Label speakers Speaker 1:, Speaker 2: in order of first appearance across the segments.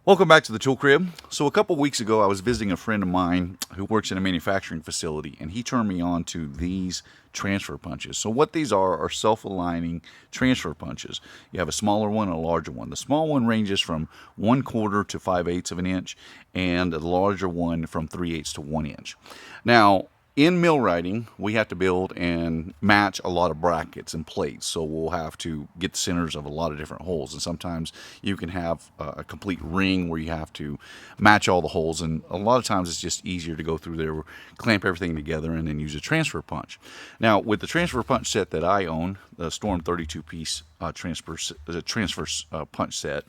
Speaker 1: Welcome back to the Tool Crib. So a couple weeks ago I was visiting a friend of mine who works in a manufacturing facility, and he turned me on to these transfer punches. So what these are self-aligning transfer punches. You have a smaller one and a larger one. The small one ranges from 1/4 to 5/8 of an inch, and the larger one from 3/8 to 1 inch. Now, in millwrighting, we have to build and match a lot of brackets and plates, so we'll have to get the centers of a lot of different holes, and sometimes you can have a complete ring where you have to match all the holes, and a lot of times it's just easier to go through there, clamp everything together, and then use a transfer punch. Now, with the transfer punch set that I own, the Storm 32-piece transfer punch set,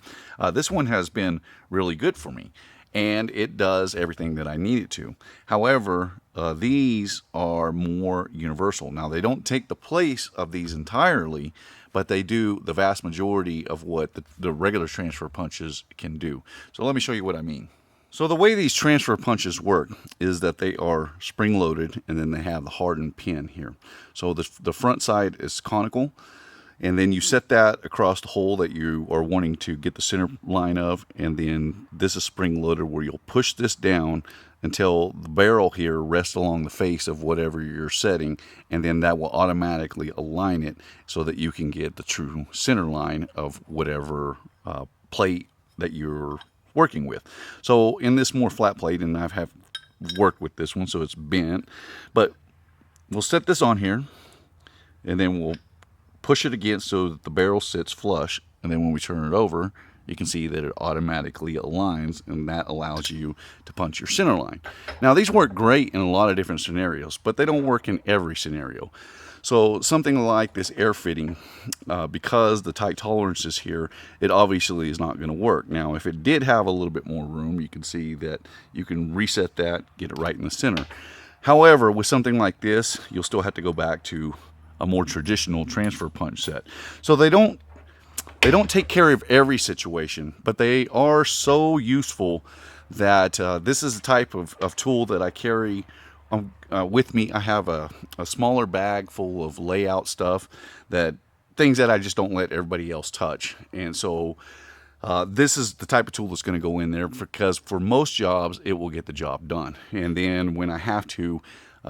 Speaker 1: this one has been really good for me, and it does everything that I need it to. However, these are more universal. Now, they don't take the place of these entirely, but they do the vast majority of what the regular transfer punches can do. So let me show you what I mean. So the way these transfer punches work is that they are spring-loaded, and then they have the hardened pin here. So the front side is conical, and then you set that across the hole that you are wanting to get the center line of, and then this is spring-loaded where you'll push this down until the barrel here rests along the face of whatever you're setting, and then that will automatically align it so that you can get the true center line of whatever plate that you're working with. So in this more flat plate, and have worked with this one, so it's bent, but we'll set this on here, and then we'll push it against so that the barrel sits flush, and then when we turn it over, you can see that it automatically aligns, and that allows you to punch your center line. Now, these work great in a lot of different scenarios, but they don't work in every scenario. So something like this air fitting, because the tight tolerances here, it obviously is not going to work. Now, if it did have a little bit more room, you can see that you can reset that, get it right in the center. However, with something like this, you'll still have to go back to a more traditional transfer punch set. So they don't take care of every situation, but they are so useful that this is the type of tool that I carry with me. I have a smaller bag full of layout stuff, things that I just don't let everybody else touch. And so this is the type of tool that's going to go in there, because for most jobs it will get the job done. And then when I have to,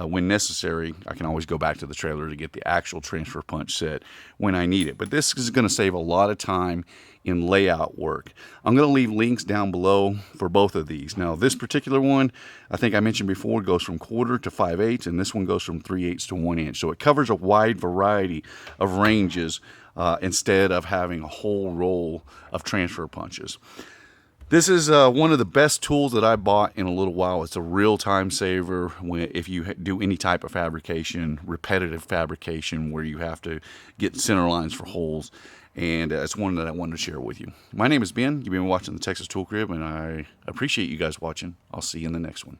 Speaker 1: when necessary, I can always go back to the trailer to get the actual transfer punch set when I need it. But this is going to save a lot of time in layout work. I'm going to leave links down below for both of these. Now, this particular one, I think I mentioned before, goes from 1/4 to 5/8, and this one goes from 3/8 to 1 inch. So it covers a wide variety of ranges instead of having a whole roll of transfer punches. This is one of the best tools that I bought in a little while. It's a real time saver if you do any type of fabrication, repetitive fabrication, where you have to get center lines for holes. And it's one that I wanted to share with you. My name is Ben. You've been watching the Texas Tool Crib, and I appreciate you guys watching. I'll see you in the next one.